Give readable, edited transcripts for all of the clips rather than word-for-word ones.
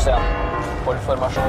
status 1. Hold formasjon.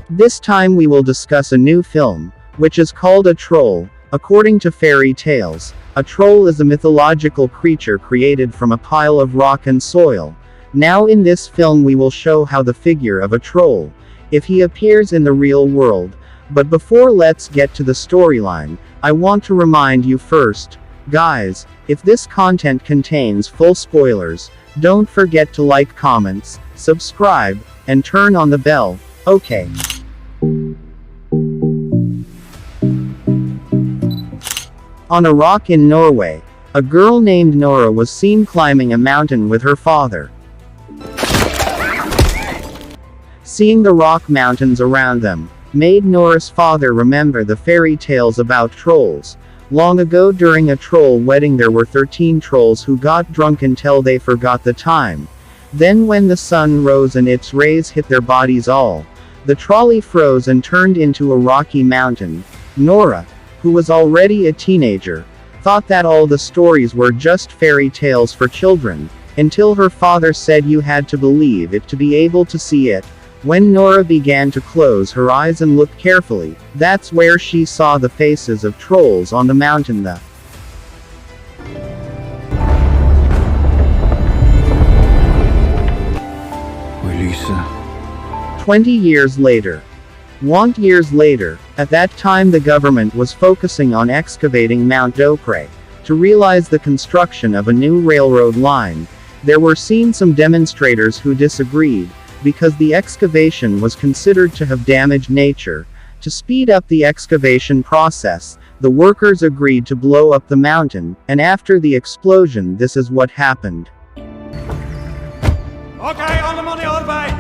This time we will discuss a new film, which is called a troll. According to fairy tales, a troll is a mythological creature created from a pile of rock and soil. Now in this film we will show how the figure of a troll, if he appears in the real world. But before let's get to the storyline, I want to remind you first, guys, if this content contains full spoilers, don't forget to like, comments, subscribe, and turn on the bell. Okay. On a rock in Norway, a girl named Nora was seen climbing a mountain with her father. Seeing the rock mountains around them made Nora's father remember the fairy tales about trolls. Long ago during a troll wedding there were 13 trolls who got drunk until they forgot the time. Then when the sun rose and its rays hit their bodies all, the trolley froze and turned into a rocky mountain. Nora, who was already a teenager, thought that all the stories were just fairy tales for children, until her father said you had to believe it to be able to see it. When Nora began to close her eyes and look carefully, that's where she saw the faces of trolls on the mountain. 20 years later. Years later, at that time the government was focusing on excavating Mount Dovre, to realize the construction of a new railroad line. There were seen some demonstrators who disagreed, because the excavation was considered to have damaged nature. To speed up the excavation process, the workers agreed to blow up the mountain, and after the explosion this is what happened. Okay, on the money, arbeid!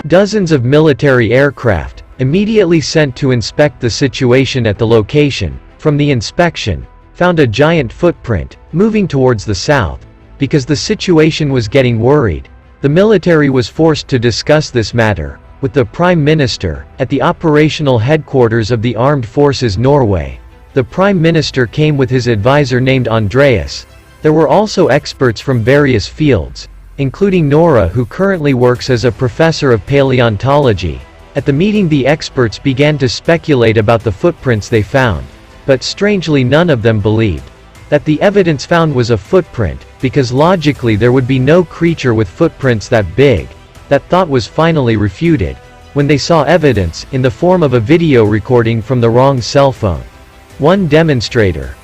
Dozens of military aircraft, immediately sent to inspect the situation at the location, from the inspection, found a giant footprint, moving towards the south. Because the situation was getting worried, the military was forced to discuss this matter with the Prime Minister, at the operational headquarters of the Armed Forces Norway. The Prime Minister came with his advisor named Andreas. There were also experts from various fields, including Nora, who currently works as a professor of paleontology. At the meeting the experts began to speculate about the footprints they found. But strangely none of them believed that the evidence found was a footprint, because logically there would be no creature with footprints that big. That thought was finally refuted when they saw evidence in the form of a video recording from the wrong cell phone. One demonstrator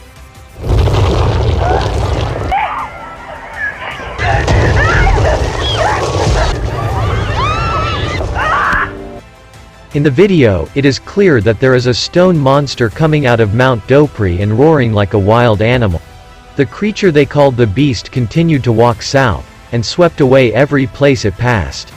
in the video, it is clear that there is a stone monster coming out of Mount Dovre and roaring like a wild animal. The creature they called the beast continued to walk south, and swept away every place it passed.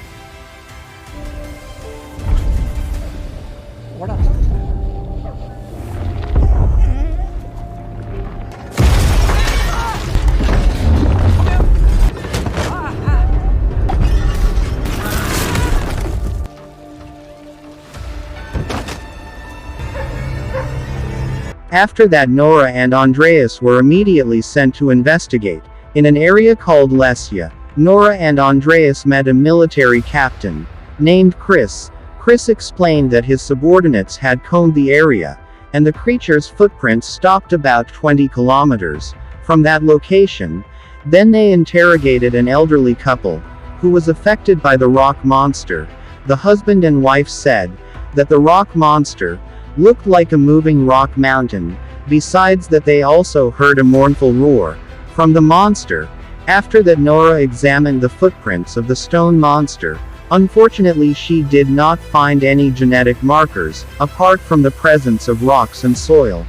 After that Nora and Andreas were immediately sent to investigate. In an area called Lesja, Nora and Andreas met a military captain named Chris. Chris explained that his subordinates had combed the area, and the creature's footprints stopped about 20 kilometers from that location. Then they interrogated an elderly couple who was affected by the rock monster. The husband and wife said that the rock monster looked like a moving rock mountain. Besides that, they also heard a mournful roar from the monster. After that, Nora examined the footprints of the stone monster. Unfortunately, she did not find any genetic markers, apart from the presence of rocks and soil.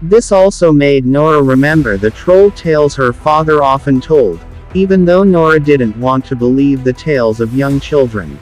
This also made Nora remember the troll tales her father often told, even though Nora didn't want to believe the tales of young children.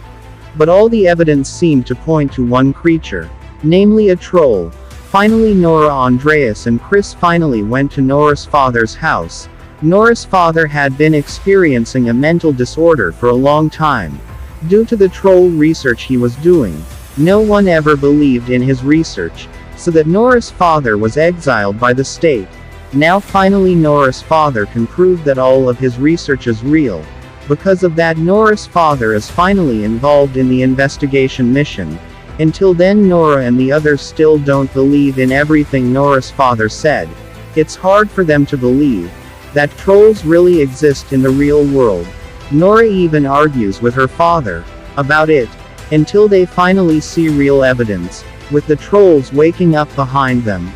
But all the evidence seemed to point to one creature, namely a troll. Finally Nora, Andreas and Chris finally went to Nora's father's house. Nora's father had been experiencing a mental disorder for a long time. Due to the troll research he was doing, no one ever believed in his research, so that Nora's father was exiled by the state. Now finally Nora's father can prove that all of his research is real. Because of that, Nora's father is finally involved in the investigation mission. Until then Nora and the others still don't believe in everything Nora's father said. It's hard for them to believe that trolls really exist in the real world. Nora even argues with her father about it, until they finally see real evidence, with the trolls waking up behind them.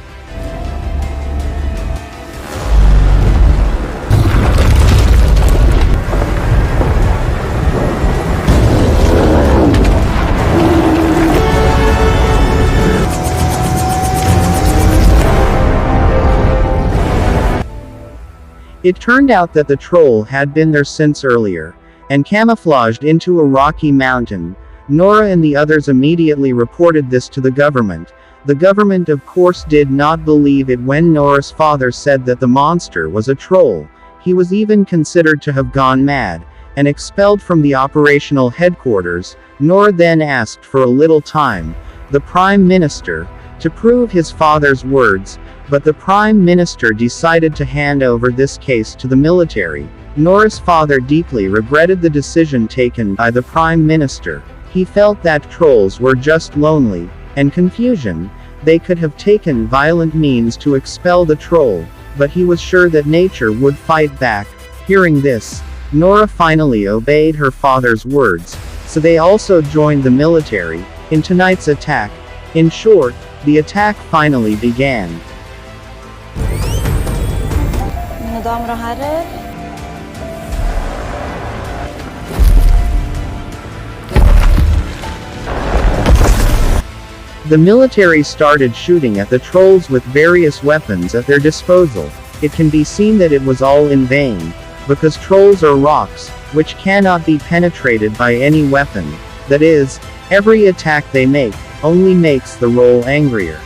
It turned out that the troll had been there since earlier, and camouflaged into a rocky mountain. Nora and the others immediately reported this to the government. The government of course did not believe it when Nora's father said that the monster was a troll. He was even considered to have gone mad, and expelled from the operational headquarters. Nora then asked for a little time, the Prime Minister, to prove his father's words, but the Prime Minister decided to hand over this case to the military. Nora's father deeply regretted the decision taken by the Prime Minister. He felt that trolls were just lonely and confusion. They could have taken violent means to expel the troll, but he was sure that nature would fight back. Hearing this, Nora finally obeyed her father's words, so they also joined the military in tonight's attack. In short, the attack finally began. Mine damer og herrer. The military started shooting at the trolls with various weapons at their disposal. It can be seen that it was all in vain, because trolls are rocks, which cannot be penetrated by any weapon. That is, every attack they make only makes the troll angrier.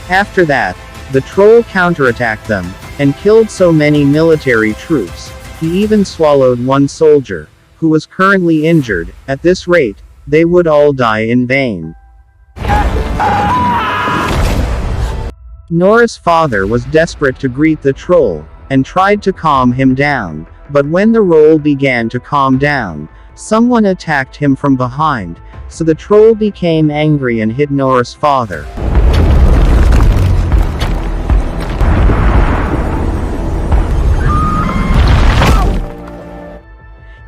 After that, the troll counterattacked them, and killed so many military troops. He even swallowed one soldier, who was currently injured. At this rate, they would all die in vain. Nora's father was desperate to greet the troll, and tried to calm him down, but when the troll began to calm down, someone attacked him from behind, so the troll became angry and hit Nora's father.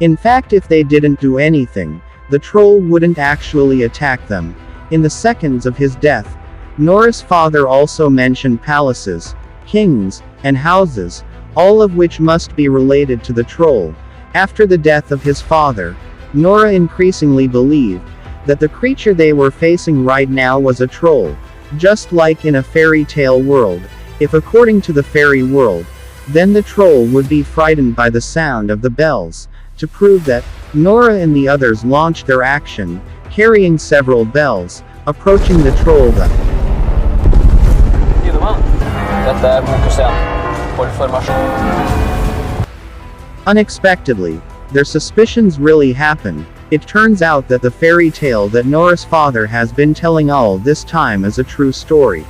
In fact, if they didn't do anything, the troll wouldn't actually attack them. In the seconds of his death, Nora's father also mentioned palaces, kings, and houses, all of which must be related to the troll. After the death of his father, Nora increasingly believed that the creature they were facing right now was a troll, just like in a fairy tale world. If according to the fairy world, then the troll would be frightened by the sound of the bells. To prove that, Nora and the others launched their action, carrying several bells, approaching the troll. Dette fokus igjen. Formasjon. Unexpectedly, their suspicions really happened. It turns out that the fairy tale that Nora's father has been telling all this time is a true story.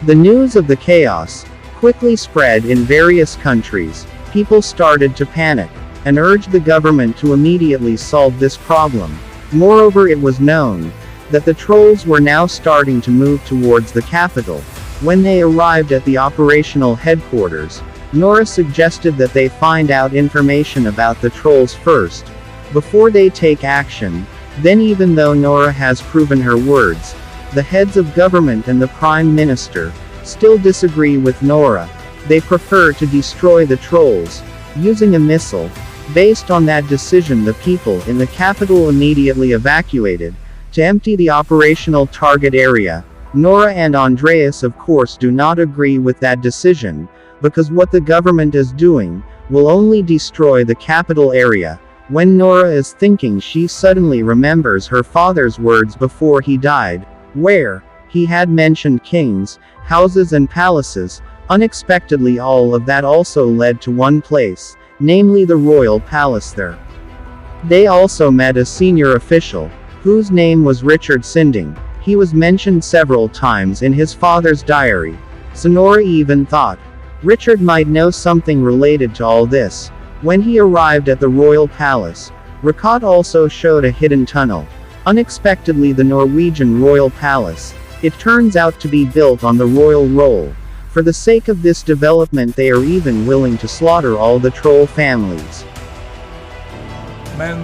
The news of the chaos quickly spread in various countries. People started to panic, and urged the government to immediately solve this problem. Moreover, it was known that the trolls were now starting to move towards the capital. When they arrived at the operational headquarters, Nora suggested that they find out information about the trolls first, before they take action. Then, even though Nora has proven her words, the heads of government and the Prime Minister still disagree with Nora. They prefer to destroy the trolls using a missile. Based on that decision, the people in the capital immediately evacuated to empty the operational target area. Nora and Andreas of course do not agree with that decision, because what the government is doing will only destroy the capital area. When Nora is thinking, she suddenly remembers her father's words before he died, where he had mentioned kings, houses and palaces. Unexpectedly, all of that also led to one place, namely the royal palace there. They also met a senior official, whose name was Richard Sinding. He was mentioned several times in his father's diary, so Nora even thought Richard might know something related to all this. When he arrived at the royal palace, Rakot also showed a hidden tunnel. Unexpectedly, the Norwegian royal palace, it turns out to be built on the royal roll. For the sake of this development, they are even willing to slaughter all the troll families. Men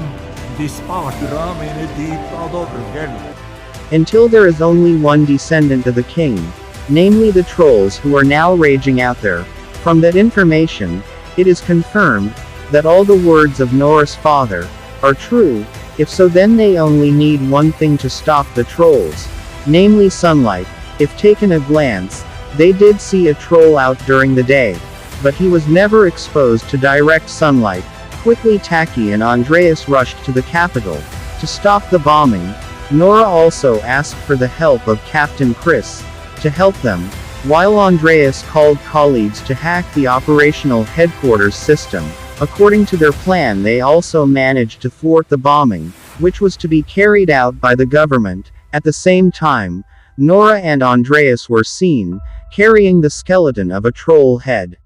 de sparte ramene dit av Dovre. Until there is only one descendant of the king, namely the trolls who are now raging out there. From that information, it is confirmed that all the words of Nora's father are true. If so, then they only need one thing to stop the trolls, namely sunlight. If taken a glance, they did see a troll out during the day, but he was never exposed to direct sunlight. Quickly, Taki and Andreas rushed to the capital to stop the bombing. Nora also asked for the help of Captain Chris to help them, while Andreas called colleagues to hack the operational headquarters system. According to their plan, they also managed to thwart the bombing, which was to be carried out by the government. At the same time, Nora and Andreas were seen carrying the skeleton of a troll head.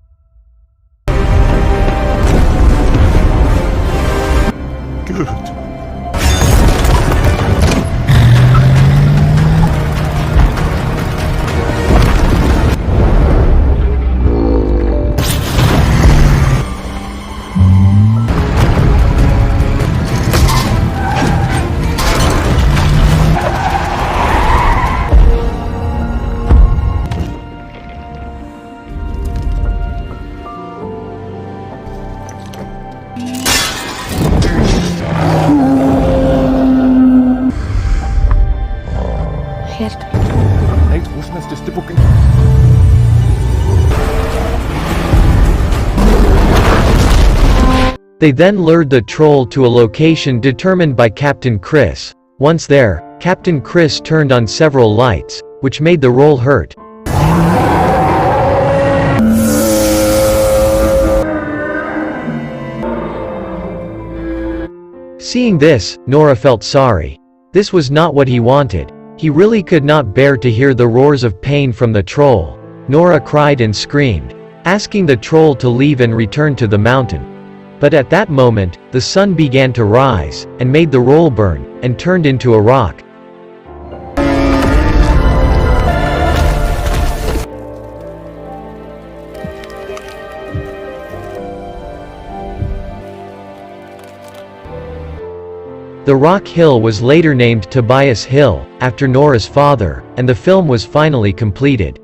Good. They then lured the troll to a location determined by Captain Chris. Once there, Captain Chris turned on several lights, which made the roll hurt. Seeing this, Nora felt sorry. This was not what he wanted. He really could not bear to hear the roars of pain from the troll. Nora cried and screamed, asking the troll to leave and return to the mountain. But at that moment, the sun began to rise, and made the roll burn, and turned into a rock. The rock hill was later named Tobias Hill, after Nora's father, and the film was finally completed.